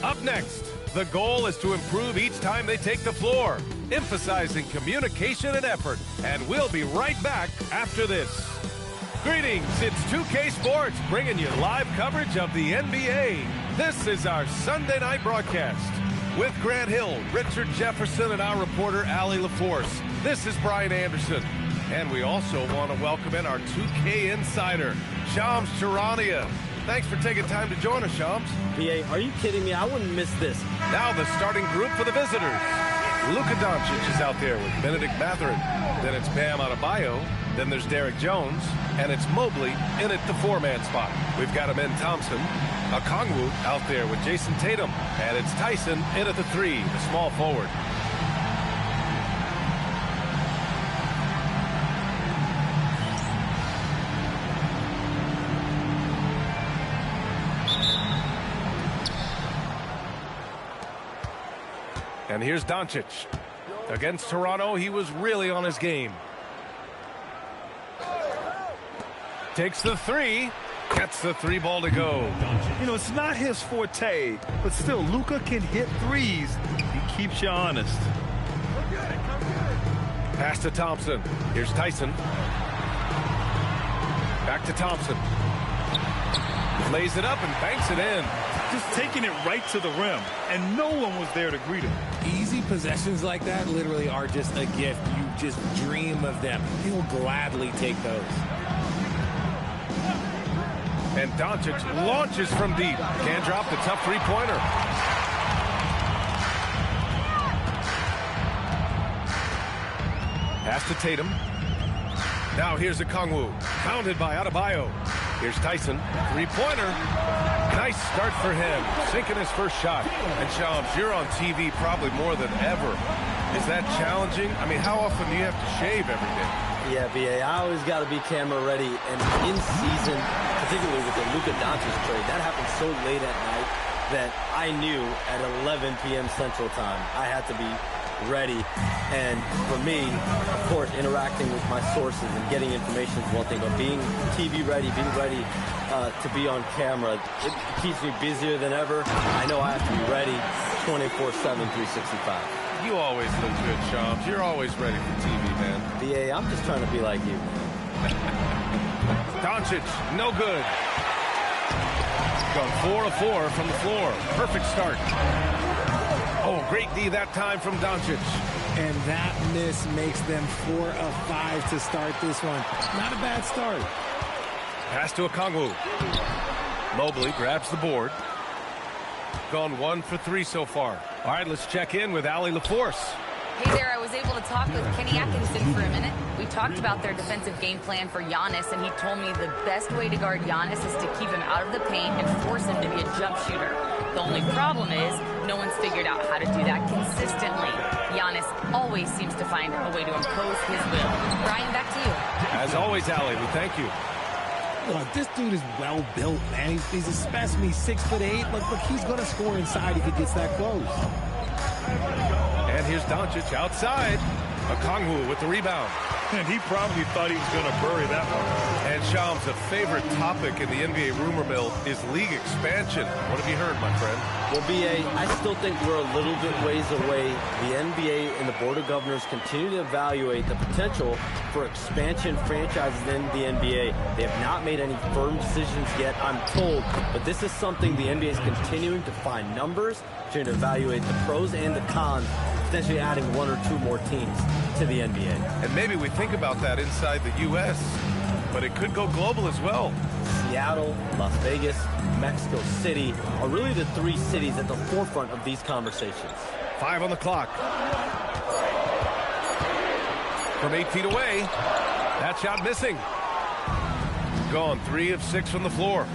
Up next, the goal is to improve each time they take the floor, emphasizing communication and effort. And we'll be right back after this. Greetings, it's 2K Sports bringing you live coverage of the NBA. This is our Sunday night broadcast. With Grant Hill, Richard Jefferson, and our reporter, Allie LaForce. This is Brian Anderson. And we also want to welcome in our 2K insider, Shams Charania. Thanks for taking time to join us, Shams. BA, are you kidding me? I wouldn't miss this. Now the starting group for the visitors. Luka Doncic is out there with Benedict Mathurin. Then it's Bam Adebayo. Then there's Derek Jones. And it's Mobley in at the four-man spot. We've got Amen Thompson. Okongwu out there with Jason Tatum. And it's Tyson in at the three, the small forward. And here's Doncic. Against Toronto, he was really on his game. Takes the three. Gets the three ball to go. You know, it's not his forte, but still, Luka can hit threes. He keeps you honest. Pass to Thompson. Here's Tyson. Back to Thompson. Lays it up and banks it in. Just taking it right to the rim, and no one was there to greet him. Easy possessions like that literally are just a gift. You just dream of them. He'll gladly take those. And Doncic launches from deep. Can't drop the tough three-pointer. Pass to Tatum. Now here's Okongwu. Pounded by Adebayo. Here's Tyson. Three-pointer. Nice start for him. Sinking his first shot. And Shams, you're on TV probably more than ever. Is that challenging? I mean, how often do you have to shave every day? Yeah, BA, I always got to be camera ready. And in season, particularly with the Luka Doncic trade, that happened so late at night that I knew at 11 p.m. Central Time I had to be ready. And for me, of course, interacting with my sources and getting information is one thing, but being TV ready, being ready to be on camera, it keeps me busier than ever. I know I have to be ready 24/7, 365. You always look good, Shams. You're always ready for TV, man. BA, I'm just trying to be like you. Doncic, no good. Gone 4 of 4 from the floor. Perfect start. Oh, great D that time from Doncic. And that miss makes them 4 of 5 to start this one. Not a bad start. Pass to Okongwu. Mobley grabs the board. Gone 1 for 3 so far. All right, let's check in with Allie LaForce. Hey there, I was able to talk with Kenny Atkinson for a minute. We talked about their defensive game plan for Giannis, and he told me the best way to guard Giannis is to keep him out of the paint and force him to be a jump shooter. The only problem is no one's figured out how to do that consistently. Giannis always seems to find a way to impose his will. Brian, back to you. As always, Allie, we thank you. Look, this dude is well built, man. He's a specimen. He's 6'8". Look, he's going to score inside if he gets that close. And here's Doncic outside. Okongwu with the rebound. And he probably thought he was going to bury that one. And Shams, a favorite topic in the NBA rumor mill is league expansion. What have you heard, my friend? Well, BA, I still think we're a little bit ways away. The NBA and the Board of Governors continue to evaluate the potential for expansion franchises in the NBA. They have not made any firm decisions yet, I'm told, but this is something the NBA is continuing to find numbers, trying to evaluate the pros and the cons, potentially adding 1 or 2 more teams to the NBA. And maybe we think about that inside the U.S., but it could go global as well. Seattle, Las Vegas, Mexico City are really the 3 cities at the forefront of these conversations. 5 on the clock. From 8 feet away, that shot missing. Gone 3 of 6 from the floor.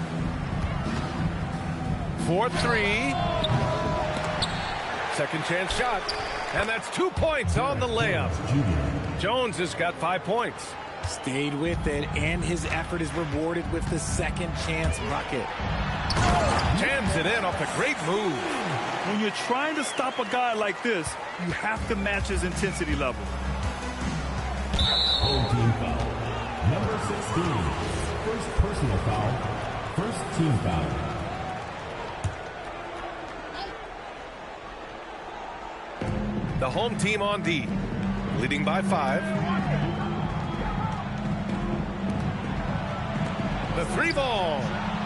4-3. Second chance shot. And that's 2 points on the layup. Jones has got 5 points. Stayed with it, and his effort is rewarded with the second chance bucket. Jams it in off a great move. When you're trying to stop a guy like this, you have to match his intensity level. Old team foul. Number 16. First personal foul. First team foul. The home team on D, leading by 5. The 3-ball.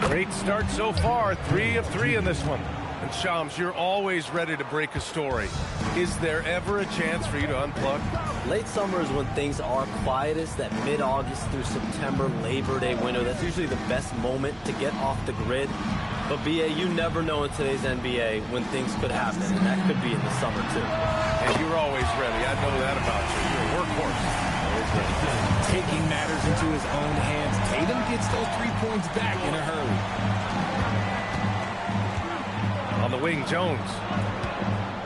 Great start so far. 3 of 3 in this one. And Shams, you're always ready to break a story. Is there ever a chance for you to unplug? Late summer is when things are quietest. That mid-August through September Labor Day window, that's usually the best moment to get off the grid. But BA, you never know in today's NBA when things could happen, and that could be in the summer too. And you're always ready. I know that about you. You're a workhorse. Always ready. Taking matters into his own hands, Tatum gets those 3 points back in a hurry. On the wing, Jones.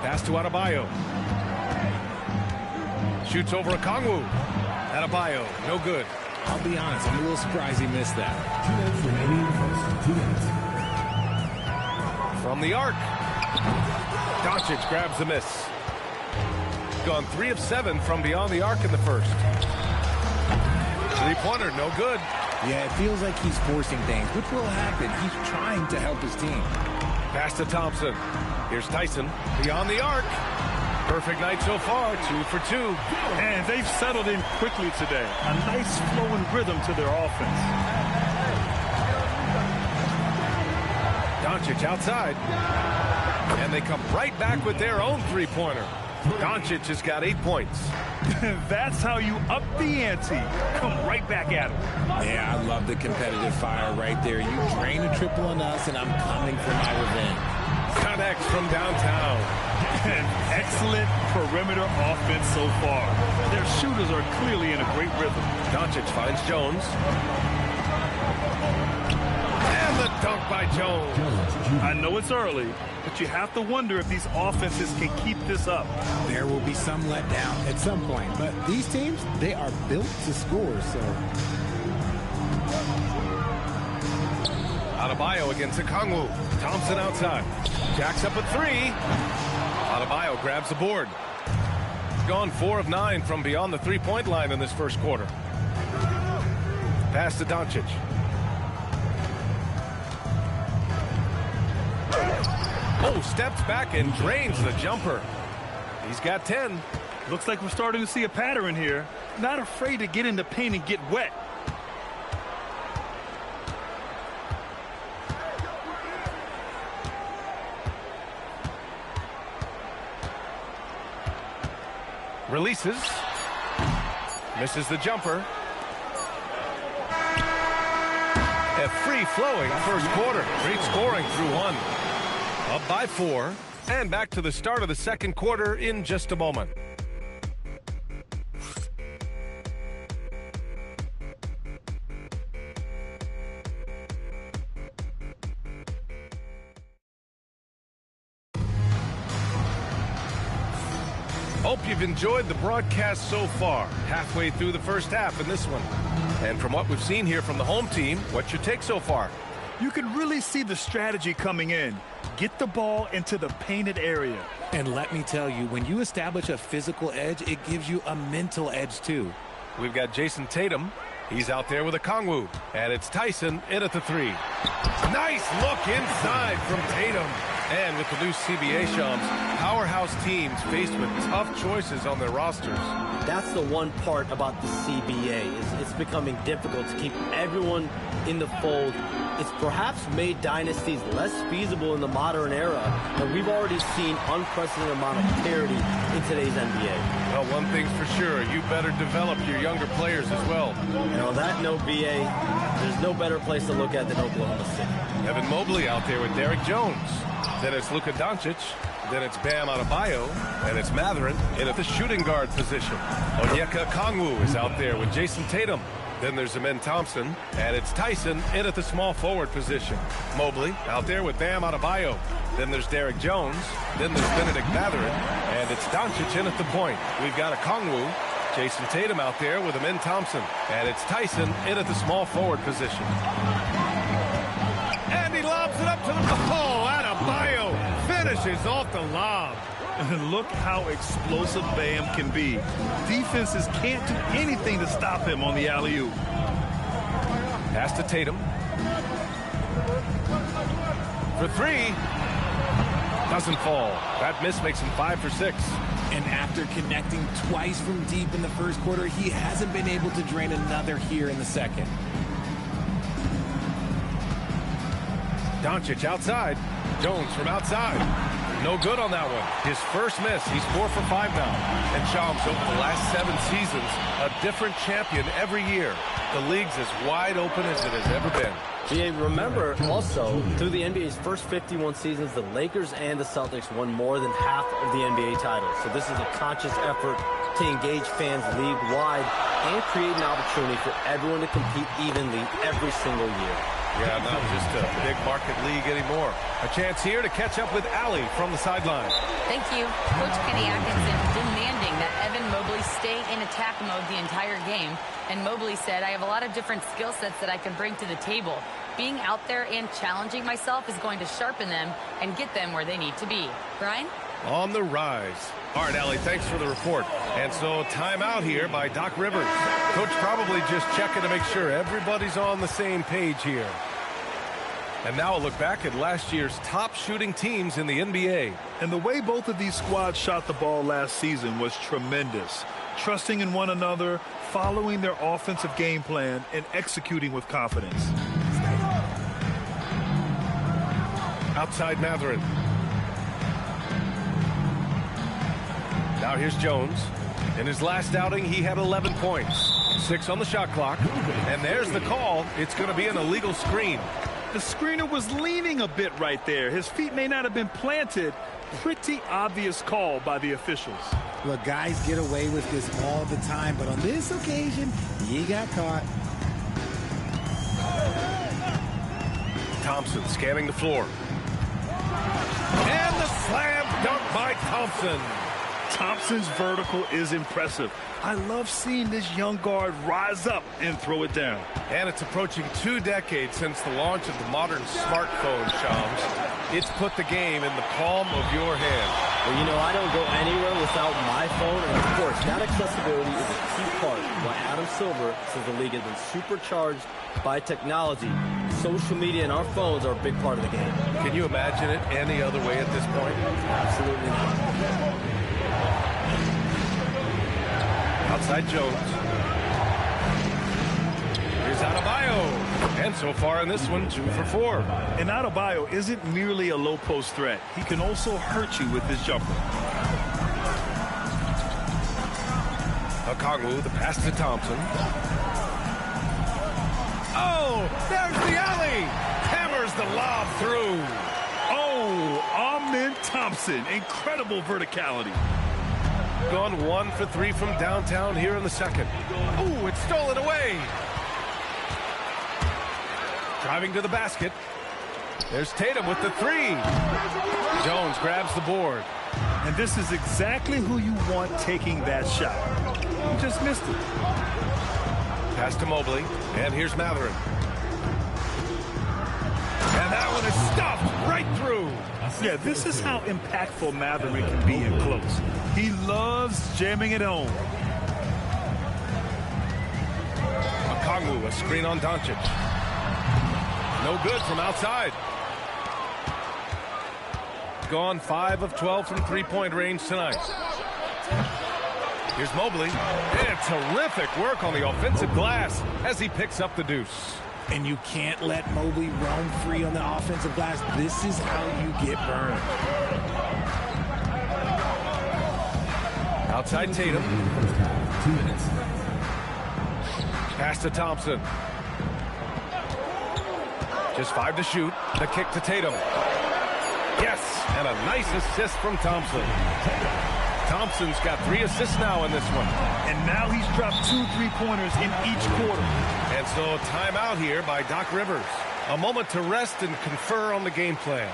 Pass to Adebayo. Shoots over Okongwu. Adebayo, no good. I'll be honest, I'm a little surprised he missed that. 2 minutes remaining in the first 2 minutes. From the arc. Doncic grabs the miss. Gone 3 of 7 from beyond the arc in the first. 3-pointer, no good. Yeah, it feels like he's forcing things, which will happen. He's trying to help his team. Pass to Thompson. Here's Tyson. Beyond the arc. Perfect night so far. 2 for 2. And they've settled in quickly today. A nice flowing rhythm to their offense. Doncic outside. And they come right back with their own 3-pointer. Doncic has got 8 points. That's how you up the ante. Come right back at him. Yeah, I love the competitive fire right there. You drain a triple on us, and I'm coming for my revenge. Connects from downtown. An excellent perimeter offense so far. Their shooters are clearly in a great rhythm. Doncic finds Jones. And the dunk by Jones. I know it's early, but you have to wonder if these offenses can keep this up. There will be some letdown at some point, but these teams, they are built to score, so... Adebayo against Okongwu. Thompson outside. Jacks up a 3. Adebayo grabs the board. He's gone 4 of 9 from beyond the 3-point line in this first quarter. Pass to Doncic. Oh, steps back and drains the jumper. He's got 10. Looks like we're starting to see a pattern here. Not afraid to get in the paint and get wet. Releases. Misses the jumper. A free-flowing first quarter. Great scoring through 1. Up by 4. And back to the start of the second quarter in just a moment. Hope you've enjoyed the broadcast so far. Halfway through the first half in this one. And from what we've seen here from the home team, what's your take so far? You can really see the strategy coming in. Get the ball into the painted area. And let me tell you, when you establish a physical edge, it gives you a mental edge too. We've got Jason Tatum. He's out there with Okongwu. And it's Tyson in at the 3. Nice look inside from Tatum. And with the new CBA, Shams, powerhouse teams faced with tough choices on their rosters. That's the one part about the CBA. It's becoming difficult to keep everyone in the fold. It's perhaps made dynasties less feasible in the modern era, and we've already seen unprecedented amount of parity in today's NBA. Well, one thing's for sure, you better develop your younger players as well. And on that note, BA, there's no better place to look at than Oklahoma City. Evan Mobley out there with Derek Jones. Then it's Luka Doncic. Then it's Bam Adebayo. And it's Mathurin in at the shooting guard position. Onyeka Okongwu is out there with Jason Tatum. Then there's Amen Thompson. And it's Tyson in at the small forward position. Mobley out there with Bam Adebayo. Then there's Derek Jones. Then there's Benedict Mathurin. And it's Doncic in at the point. We've got Okongwu. Jason Tatum out there with Amen Thompson. And it's Tyson in at the small forward position. And he lobs it up to the... Oh, Adebayo finishes off the lob. And look how explosive Bam can be. Defenses can't do anything to stop him on the alley-oop. Pass to Tatum. For 3. Doesn't fall. That miss makes him 5 for 6. And After connecting twice from deep in the first quarter, he hasn't been able to drain another here in the second. Doncic outside. Jones from outside. No good on that one. His first miss. He's 4 for 5 now. And Shams, over the last 7 seasons, a different champion every year. The league's as wide open as it has ever been. GA, remember also, through the NBA's first 51 seasons, the Lakers and the Celtics won more than half of the NBA titles. So this is a conscious effort to engage fans league-wide and create an opportunity for everyone to compete evenly every single year. Yeah, not just a big market league anymore. A chance here to catch up with Allie from the sideline. Thank you. Coach Kenny Atkinson demanding that Evan Mobley stay in attack mode the entire game. And Mobley said, I have a lot of different skill sets that I can bring to the table. Being out there and challenging myself is going to sharpen them and get them where they need to be. Brian? On the rise. All right, Allie, thanks for the report. And so timeout here by Doc Rivers. Coach probably just checking to make sure everybody's on the same page here. And now a look back at last year's top shooting teams in the NBA. And the way both of these squads shot the ball last season was tremendous. Trusting in one another, following their offensive game plan, and executing with confidence. Outside Mathurin. Now here's Jones. In his last outing, he had 11 points. 6 on the shot clock. And there's the call. It's going to be an illegal screen. The screener was leaning a bit right there. His feet may not have been planted. Pretty obvious call by the officials. Look, guys get away with this all the time, but on this occasion, he got caught. Thompson scanning the floor. And the slam dunk by Thompson. Thompson's vertical is impressive. I love seeing this young guard rise up and throw it down. And it's approaching 2 decades since the launch of the modern smartphone, Shams. It's put the game in the palm of your hand. Well, you know, I don't go anywhere without my phone, and of course, that accessibility is a key part of why Adam Silver says the league has been supercharged by technology. Social media and our phones are a big part of the game. Can you imagine it any other way at this point? Absolutely not. Outside Jones. Here's Adebayo. And so far in this one, 2 for 4. And Adebayo isn't merely a low post threat. He can also hurt you with his jumper. Okongwu, the pass to Thompson. Oh, there's the alley. Hammers the lob through. Oh, Amen Thompson. Incredible verticality. Gone 1 for 3 from downtown here in the second. Oh, it's stolen away. Driving to the basket. There's Tatum with the 3. Jones grabs the board. And this is exactly who you want taking that shot. You just missed it. Pass to Mobley. And here's Mathurin. And that one is stuffed right through. Yeah, this is how impactful Mathurin can be in close. He loves jamming it home. Okongwu, a screen on Doncic. No good from outside. Gone 5 of 12 from three-point range tonight. Here's Mobley. And terrific work on the offensive glass as he picks up the deuce. And you can't let Mobley roam free on the offensive glass. This is how you get burned. Outside Tatum. 2 minutes. Pass to Thompson. Just 5 to shoot. The kick to Tatum. Yes, and a nice assist from Thompson. Thompson's got 3 assists now in this one. And now he's dropped 2 3-pointers in each quarter. And so timeout here by Doc Rivers. A moment to rest and confer on the game plan.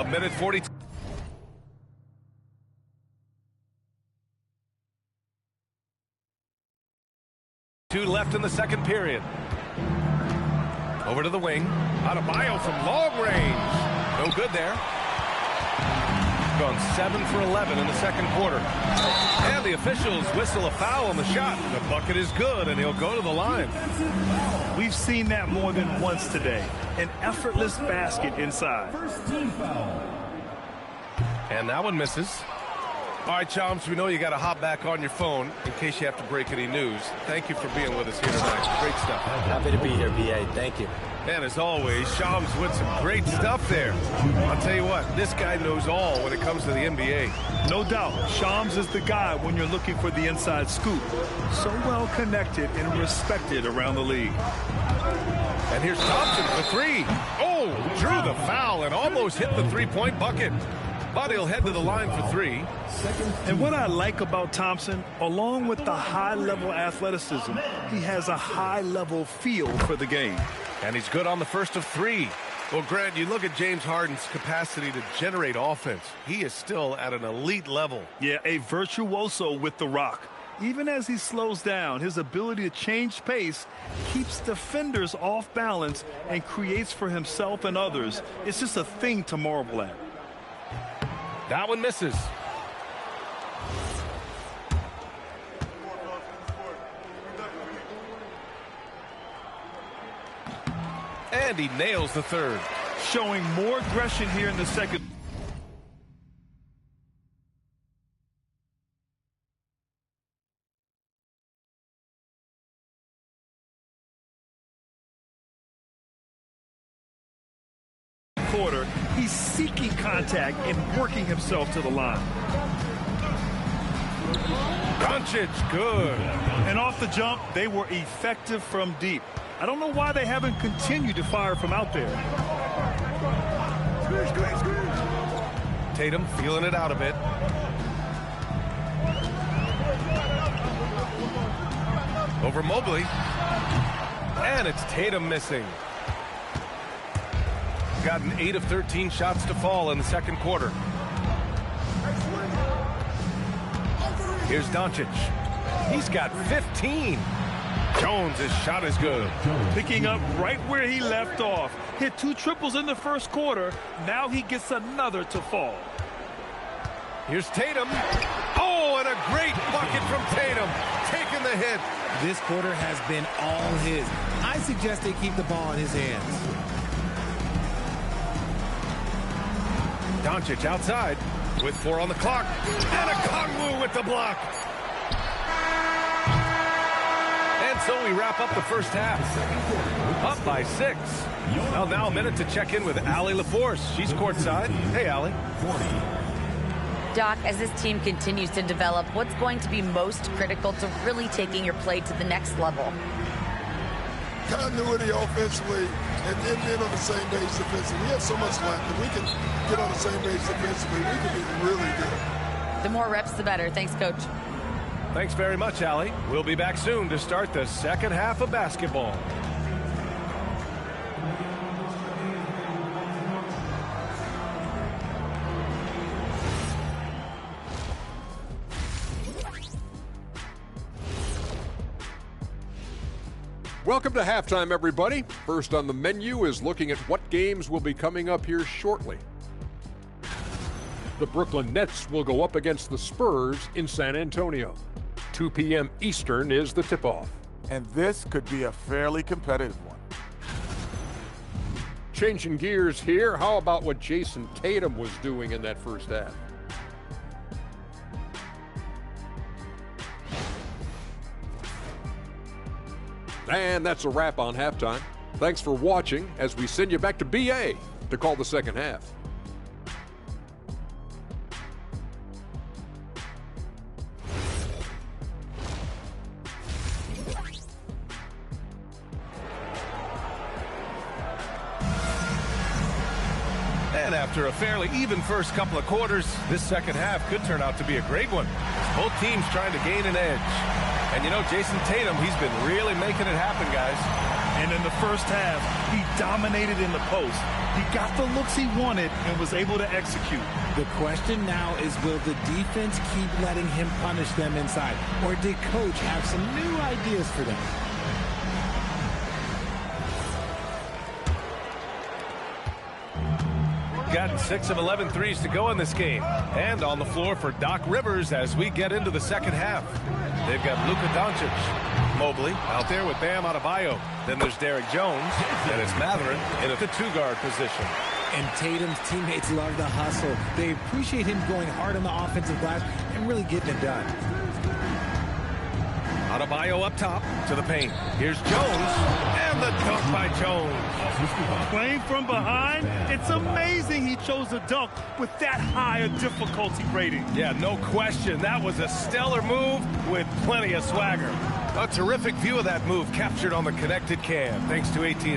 minute 42 left in the second period. Over to the wing. Adebayo from long range. No good there. Gone 7 for 11 in the second quarter. And the officials whistle a foul on the shot. The bucket is good, and he'll go to the line. We've seen that more than once today. An effortless basket inside. And that one misses. All right, Chomps, we know you got to hop back on your phone in case you have to break any news. Thank you for being with us here tonight. Great stuff. Happy to be here, B.A. Thank you. And as always, Chomps with some great stuff there. I'll tell you what, this guy knows all when it comes to the NBA. No doubt, Shams is the guy when you're looking for the inside scoop. So well connected and respected around the league. And here's Thompson for three. Oh, drew the foul and almost hit the three-point bucket. But he'll head to the line for three. And what I like about Thompson, along with the high-level athleticism, he has a high-level feel for the game. And he's good on the first of three. Well, Grant, you look at James Harden's capacity to generate offense. He is still at an elite level. Yeah, a virtuoso with the rock. Even as he slows down, his ability to change pace keeps defenders off balance and creates for himself and others. It's just a thing to marvel at. That one misses. And he nails the third. Showing more aggression here in the second. Quarter, he's seeking contact and working himself to the line. Doncic, good. And off the jump, they were effective from deep. I don't know why they haven't continued to fire from out there. Tatum feeling it out a bit. Over Mobley. And it's Tatum missing. Gotten 8 of 13 shots to fall in the second quarter. Here's Doncic. He's got 15. Jones' shot is good. Picking up right where he left off. Hit 2 triples in the first quarter. Now he gets another to fall. Here's Tatum. Oh, and a great bucket from Tatum. Taking the hit. This quarter has been all his. I suggest they keep the ball in his hands. Doncic outside with 4 on the clock. And a Kongwu with the block. And so we wrap up the first half. Up by 6. Well, now a minute to check in with Allie LaForce. She's courtside. Hey, Allie. Doc, as this team continues to develop, what's going to be most critical to really taking your play to the next level? Continuity offensively and then being on the same page defensively. We have so much length that we can get on the same page defensively. We can be really good. The more reps, the better. Thanks, Coach. Thanks very much, Allie. We'll be back soon to start the second half of basketball. Welcome to halftime, everybody. First on the menu is looking at what games will be coming up here shortly. The Brooklyn Nets will go up against the Spurs in San Antonio. 2 p.m. Eastern is the tip-off. And this could be a fairly competitive one. Changing gears here, how about what Jason Tatum was doing in that first half? And that's a wrap on halftime. Thanks for watching as we send you back to BA to call the second half. And after a fairly even first couple of quarters, this second half could turn out to be a great one. Both teams trying to gain an edge. And you know, Jason Tatum, he's been really making it happen, guys. And in the first half, he dominated in the post. He got the looks he wanted and was able to execute. The question now is, will the defense keep letting him punish them inside? Or did coach have some new ideas for them? Got 6 of 11 threes to go in this game. And on the floor for Doc Rivers as we get into the second half. They've got Luka Doncic. Mobley out there with Bam Adebayo. Then there's Derek Jones. And it's Matherin in the two-guard position. And Tatum's teammates love the hustle. They appreciate him going hard on the offensive glass and really getting it done. Adebayo up top to the paint. Here's Jones, and the dunk by Jones. Playing from behind, it's amazing he chose a dunk with that high a difficulty rating. Yeah, no question. That was a stellar move with plenty of swagger. A terrific view of that move captured on the connected cam, thanks to AT&T.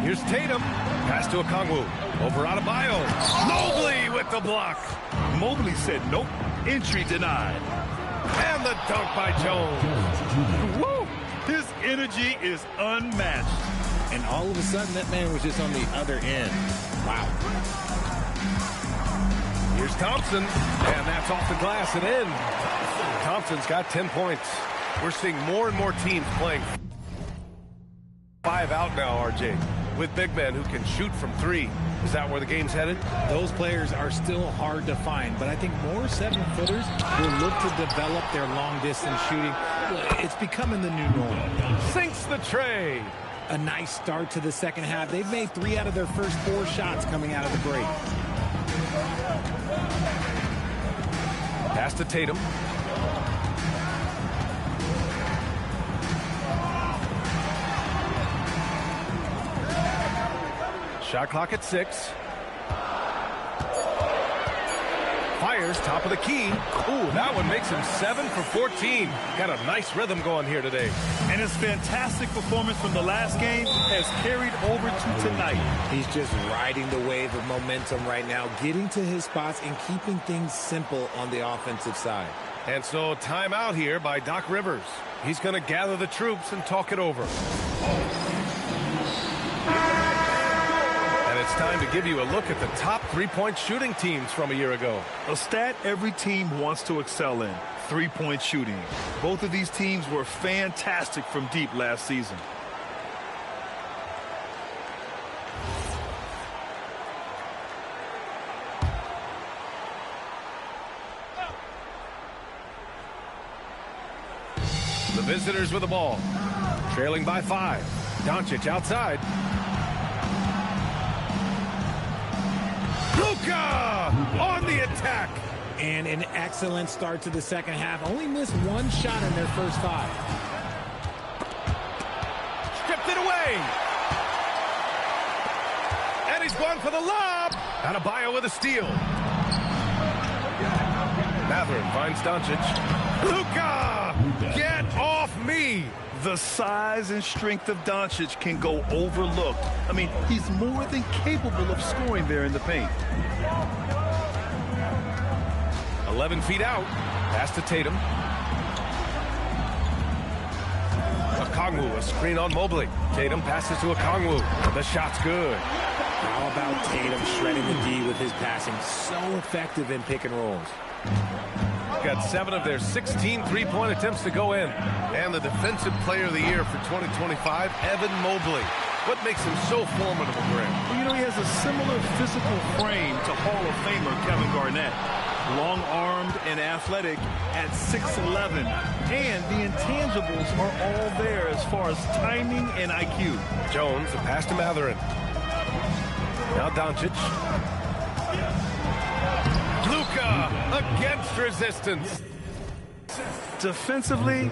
Here's Tatum. Pass to Okongwu. Over Adebayo. Mobley with the block. Mobley said nope. Entry denied. And the dunk by Jones. Woo! His energy is unmatched. And all of a sudden, that man was just on the other end. Wow. Here's Thompson. And that's off the glass and in. Thompson's got 10 points. We're seeing more and more teams playing 5 out now, RJ, with big men who can shoot from 3. Is that where the game's headed? Those players are still hard to find, but I think more 7-footers will look to develop their long-distance shooting. It's becoming the new norm. Sinks the tray. A nice start to the second half. They've made 3 out of their first 4 shots coming out of the break. Pass to Tatum. Shot clock at 6. Fires top of the key. Ooh, that one makes him 7 for 14. Got a nice rhythm going here today. And his fantastic performance from the last game has carried over to tonight. He's just riding the wave of momentum right now, getting to his spots and keeping things simple on the offensive side. And so timeout here by Doc Rivers. He's going to gather the troops and talk it over. It's time to give you a look at the top three-point shooting teams from a year ago. A stat every team wants to excel in: three-point shooting. Both of these teams were fantastic from deep last season. The visitors with the ball, trailing by 5. Doncic outside. Luka on the attack. And an excellent start to the second half. Only missed 1 shot in their first 5. Stripped it away. And he's going for the lob. Adebayo with a steal. Matherin finds Doncic. Luka, get off me. The size and strength of Doncic can go overlooked. I mean, he's more than capable of scoring there in the paint. 11 feet out. Pass to Tatum. Okongwu, a screen on Mobley. Tatum passes to Okongwu. The shot's good. How about Tatum shredding the D with his passing? So effective in pick and rolls. Got 7 of their 16 three-point attempts to go in. And the Defensive Player of the Year for 2025, Evan Mobley. What makes him so formidable, Graham? Well, you know, he has a similar physical frame to Hall of Famer Kevin Garnett. Long-armed and athletic at 6'11". And the intangibles are all there as far as timing and IQ. Jones, the pass to Matherin. Now Doncic. Luka against resistance. Defensively,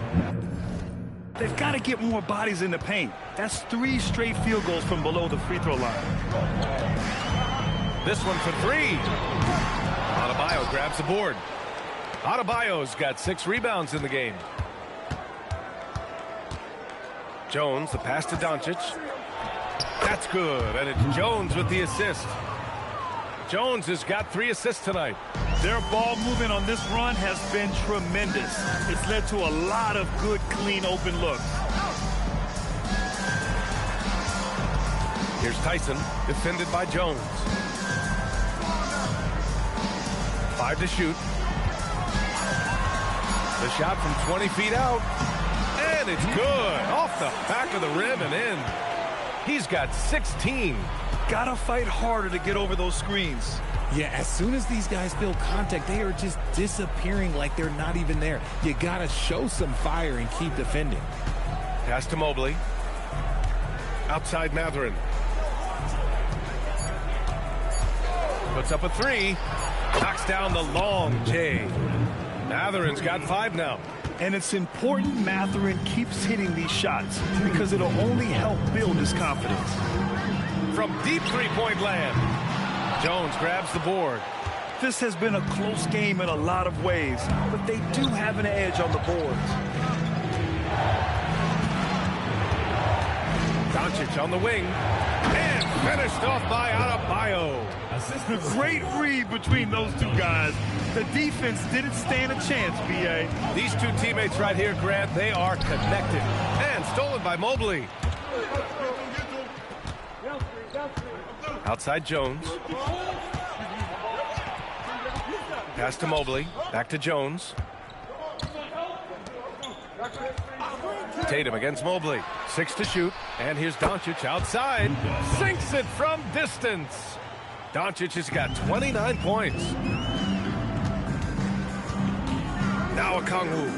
they've got to get more bodies in the paint. That's 3 straight field goals from below the free throw line. This one for 3. Adebayo grabs the board. Adebayo's got 6 rebounds in the game. Jones, the pass to Doncic. That's good, and it's Jones with the assist. Jones has got 3 assists tonight. Their ball movement on this run has been tremendous. It's led to a lot of good, clean, open looks. Here's Tyson, defended by Jones. 5 to shoot. The shot from 20 feet out. And it's good. Off the back of the rim and in. He's got 16. Gotta fight harder to get over those screens. Yeah, as soon as these guys feel contact, they are just disappearing like they're not even there. You gotta show some fire and keep defending. Pass to Mobley. Outside Mathurin. Puts up a 3. Knocks down the long J. Mathurin's got 5 now. And it's important Mathurin keeps hitting these shots because it'll only help build his confidence. From deep three-point land, Jones grabs the board. This has been a close game in a lot of ways, but they do have an edge on the boards. Doncic on the wing. And finished off by Adebayo. Great read between those two guys. The defense didn't stand a chance, B.A. These two teammates right here, Grant, they are connected. And stolen by Mobley. Outside Jones. Pass to Mobley. Back to Jones. Tatum against Mobley. 6 to shoot. And here's Doncic outside. Sinks it from distance. Doncic has got 29 points. Now Okongwu.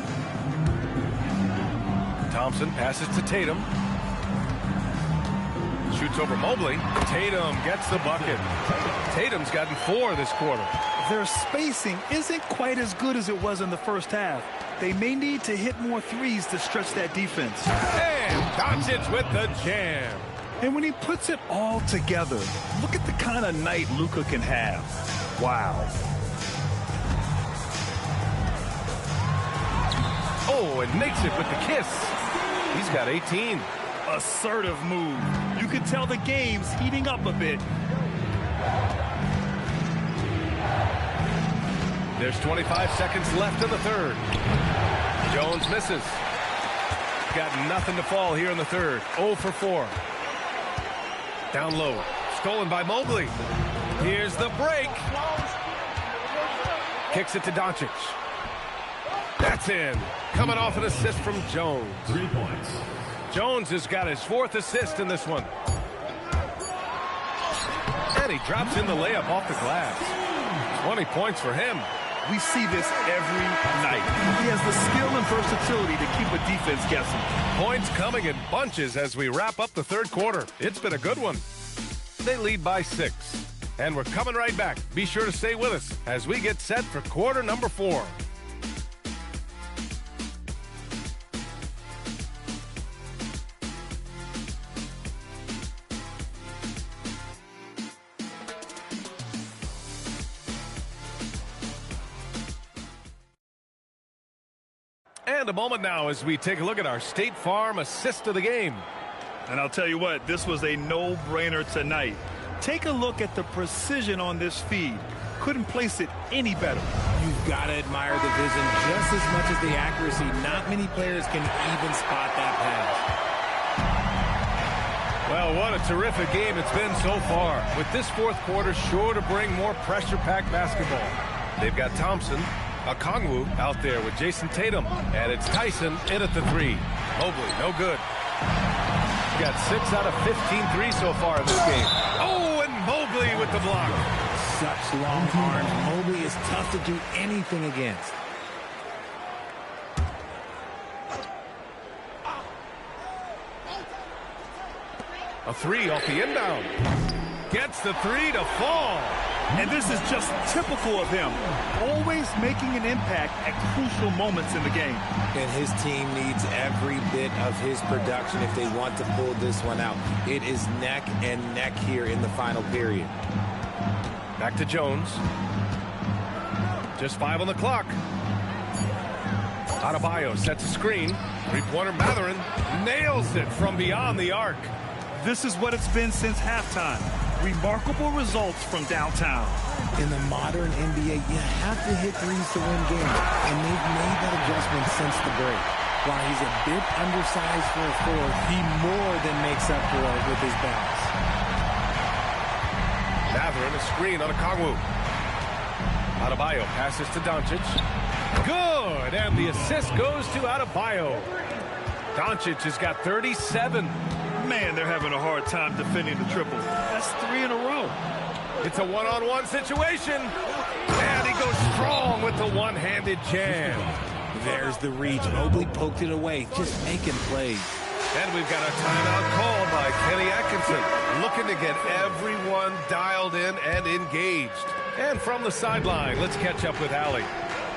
Thompson passes to Tatum. Shoots over Mobley. Tatum gets the bucket. Tatum's gotten 4 this quarter. Their spacing isn't quite as good as it was in the first half. They may need to hit more threes to stretch that defense. And Doncic with the jam. And when he puts it all together, look at the kind of night Luka can have. Wow. Oh, and makes it with the kiss. He's got 18. Assertive move. You can tell the game's heating up a bit. There's 25 seconds left in the third. Jones misses. Got nothing to fall here in the third. 0 for 4. Down low. Stolen by Mobley. Here's the break. Kicks it to Doncic. That's in. Coming off an assist from Jones. 3 points. Jones has got his 4th assist in this one. And he drops in the layup off the glass. 20 points for him. We see this every night. He has the skill and versatility to keep a defense guessing. Points coming in bunches as we wrap up the third quarter. It's been a good one. They lead by 6. And we're coming right back. Be sure to stay with us as we get set for quarter number 4. And a moment now as we take a look at our State Farm assist of the game. And I'll tell you what, this was a no-brainer tonight. Take a look at the precision on this feed. Couldn't place it any better. You've got to admire the vision just as much as the accuracy. Not many players can even spot that pass. Well, what a terrific game it's been so far. With this fourth quarter sure to bring more pressure-packed basketball. They've got Thompson, Okongwu out there with Jason Tatum. And it's Tyson in at the 3. Mobley, no good. Got 6 out of 15 threes so far in this game. Oh, and Mobley with the block. Such long arms. Mobley is tough to do anything against. A 3 off the inbound. Gets the 3 to fall. And this is just typical of him. Always making an impact at crucial moments in the game. And his team needs every bit of his production if they want to pull this one out. It is neck and neck here in the final period. Back to Jones. Just 5 on the clock. Adebayo sets a screen. Three-pointer Mathurin nails it from beyond the arc. This is what it's been since halftime. Remarkable results from downtown. In the modern NBA, you have to hit threes to win games, and they've made that adjustment since the break. While he's a bit undersized for a 4, he more than makes up for it with his bounce. Mathurin, a screen on a Kongwu. Adebayo passes to Doncic. Good, and the assist goes to Adebayo. Doncic has got 37. Man, they're having a hard time defending the triple. That's 3 in a row. It's a one-on-one situation. And he goes strong with the one-handed jam. There's the reach. Mobley poked it away, just making plays. And we've got a timeout called by Kenny Atkinson, looking to get everyone dialed in and engaged. And from the sideline, let's catch up with Allie.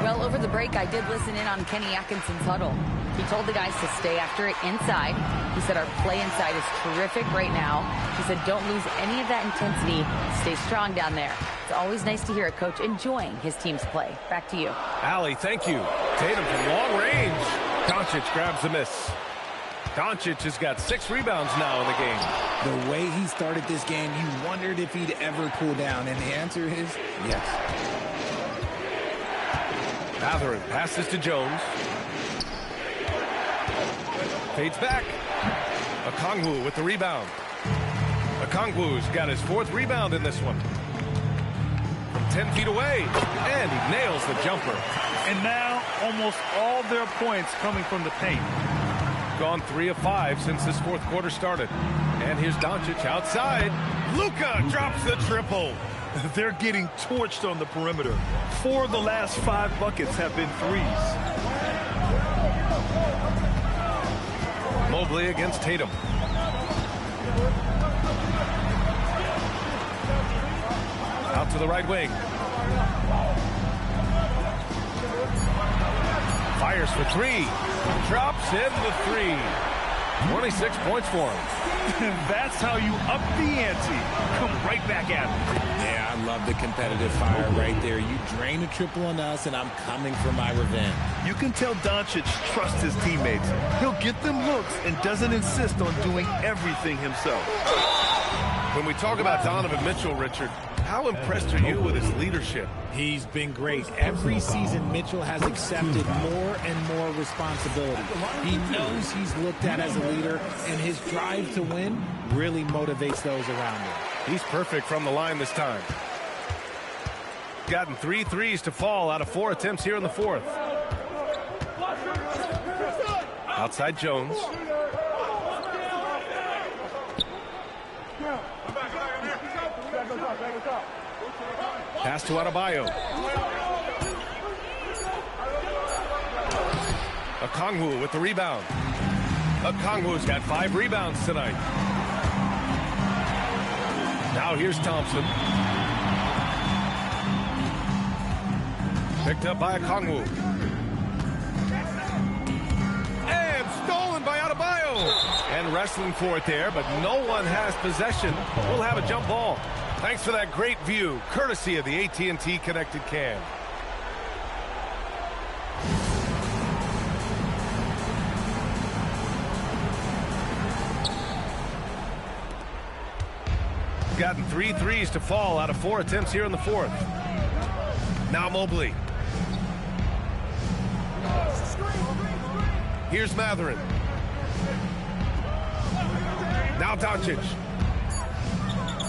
Well, over the break, I did listen in on Kenny Atkinson's huddle. He told the guys to stay after it inside. He said our play inside is terrific right now. He said don't lose any of that intensity. Stay strong down there. It's always nice to hear a coach enjoying his team's play. Back to you. Allie, thank you. Tatum from long range. Doncic grabs the miss. Doncic has got 6 rebounds now in the game. The way he started this game, you wondered if he'd ever cool down, and the answer is yes. Mathurin passes to Jones. Fades back. Okongwu with the rebound. Okongwu's got his 4th rebound in this one. From 10 feet away, and he nails the jumper. And now almost all their points coming from the paint. Gone 3 of 5 since this 4th quarter started. And here's Doncic outside. Luka drops the triple. They're getting torched on the perimeter. 4 of the last 5 buckets have been threes. Mobley against Tatum. Out to the right wing. Fires for 3. Drops in the 3. 26 points for him. That's how you up the ante. Come right back at him. Yeah, I love the competitive fire right there. You drain a triple on us, and I'm coming for my revenge. You can tell Doncic trusts his teammates. He'll get them looks and doesn't insist on doing everything himself. When we talk about Donovan Mitchell, Richard, how impressed are you with his leadership? He's been great. Every season, Mitchell has accepted more and more responsibility. He knows he's looked at as a leader, and his drive to win really motivates those around him. He's perfect from the line this time. Gotten 3 threes to fall out of 4 attempts here in the 4th. Outside Jones. Pass to Adebayo. Okongwu with the rebound. Okongwu's got 5 rebounds tonight. Now here's Thompson. Picked up by Okongwu. And stolen by Adebayo. And wrestling for it there, but no one has possession. We'll have a jump ball. Thanks for that great view, courtesy of the AT&T Connected Cam. Gotten 3 threes to fall out of 4 attempts here in the 4th. Now Mobley. Here's Mathurin. Now Doncic.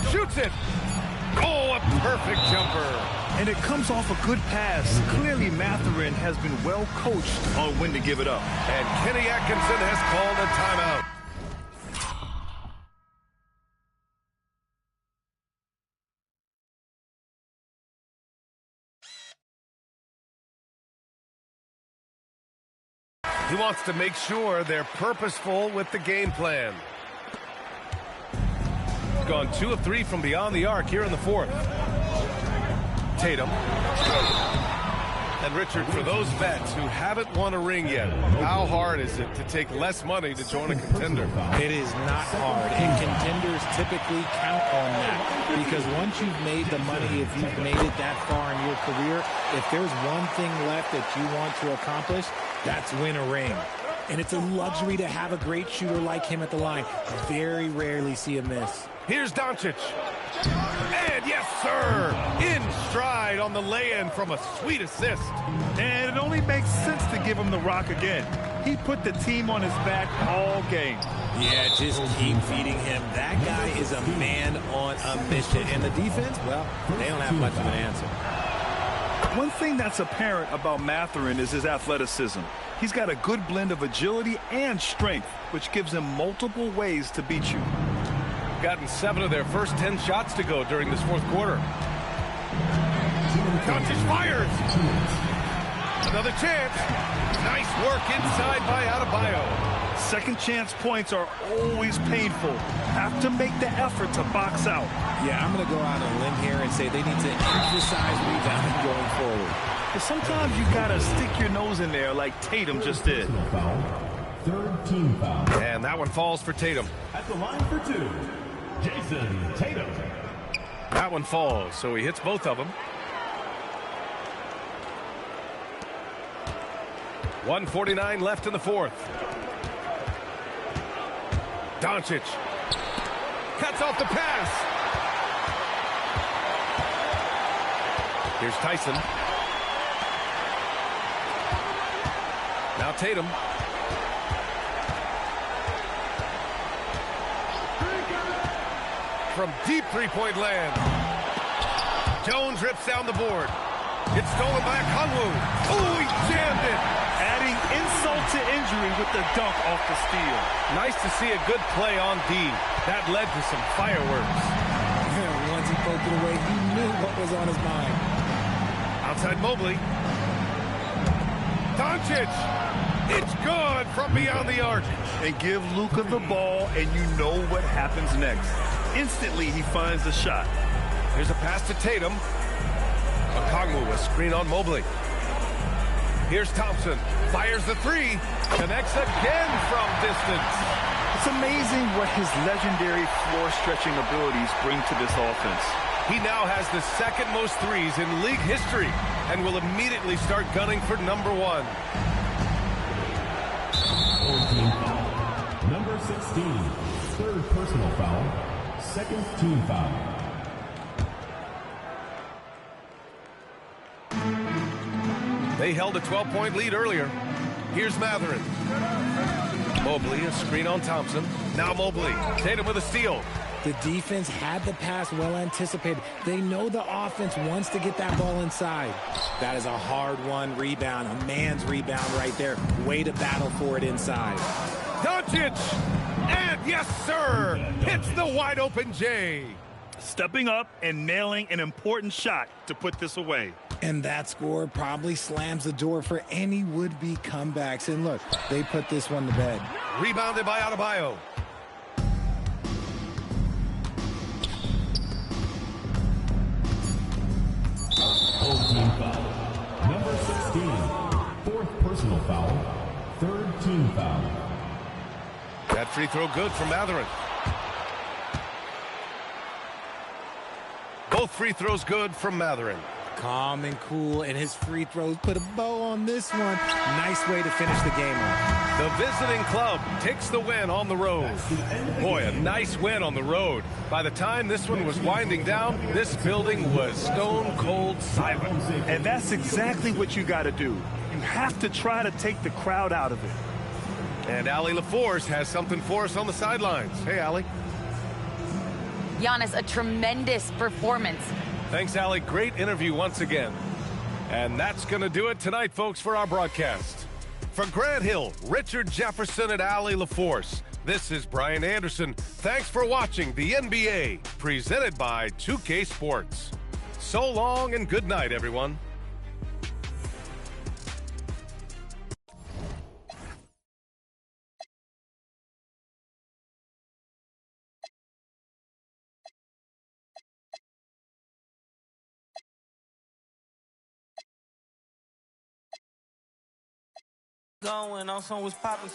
Shoots it. Oh, a perfect jumper. And it comes off a good pass. Clearly, Mathurin has been well coached on when to give it up. And Kenny Atkinson has called a timeout. He wants to make sure they're purposeful with the game plan. Gone 2 of 3 from beyond the arc here in the 4th. Tatum. And Richard, for those vets who haven't won a ring yet, how hard is it to take less money to join a contender? It is not hard, and contenders typically count on that. Because once you've made the money, if you've made it that far in your career, if there's one thing left that you want to accomplish, that's win a ring. And it's a luxury to have a great shooter like him at the line. Very rarely see a miss. Here's Doncic. And yes, sir, in stride on the lay-in from a sweet assist. And it only makes sense to give him the rock again. He put the team on his back all game. Yeah, just keep feeding him. That guy is a man on a mission. And the defense, well, they don't have much of an answer. One thing that's apparent about Mathurin is his athleticism. He's got a good blend of agility and strength, which gives him multiple ways to beat you. Gotten 7 of their first 10 shots to go during this fourth quarter. Doncic fires. Another chance. Nice work inside by Adebayo. Second chance points are always painful. Have to make the effort to box out. Yeah, I'm going to go out on a limb here and say they need to emphasize rebounding going forward. But sometimes you got to stick your nose in there like Tatum just did. Third team foul. And that one falls for Tatum. At the line for 2, Jason Tatum. That one falls, so he hits both of them. 1:49 left in the fourth. Doncic cuts off the pass. Here's Tyson. Now Tatum. From deep three-point land. Jones rips down the board. It's stolen by Kongwu. Oh, he jammed it. Adding insult to injury with the dunk off the steal. Nice to see a good play on D. That led to some fireworks. Yeah, once he poked it away, he knew what was on his mind. Outside Mobley. Doncic. It's good from beyond the arc. And give Luka the ball, and you know what happens next. Instantly, he finds the shot. Here's a pass to Tatum. Okongwu, a screen on Mobley. Here's Thompson. Fires the three. Connects again from distance. It's amazing what his legendary floor-stretching abilities bring to this offense. He now has the second most threes in league history and will immediately start gunning for number 1. Fourth team foul. Number 16, third personal foul. Second team foul. They held a 12-point lead earlier. Here's Mathurin. Mobley, a screen on Thompson. Now Mobley. Tatum with a steal. The defense had the pass well anticipated. They know the offense wants to get that ball inside. That is a hard-won rebound, a man's rebound right there. Way to battle for it inside. Doncic! And yes, sir! Hits the wide-open J. Stepping up and nailing an important shot to put this away. And that score probably slams the door for any would-be comebacks. And look, they put this one to bed. Rebounded by Adebayo. Fourth team foul. Number 16, fourth personal foul. Third team foul. That free throw good from Mathurin. Both free throws good from Mathurin. Calm and cool, and his free throws put a bow on this one. Nice way to finish the game off. The visiting club takes the win on the road. Boy, a nice win on the road. By the time this one was winding down, this building was stone cold silent. And that's exactly what you got to do. You have to try to take the crowd out of it. And Allie LaForce has something for us on the sidelines. Hey, Allie. Giannis, a tremendous performance. Thanks, Allie. Great interview once again. And that's going to do it tonight, folks, for our broadcast. For Grant Hill, Richard Jefferson, and Allie LaForce, this is Brian Anderson. Thanks for watching the NBA, presented by 2K Sports. So long and good night, everyone. Going on, son was popping.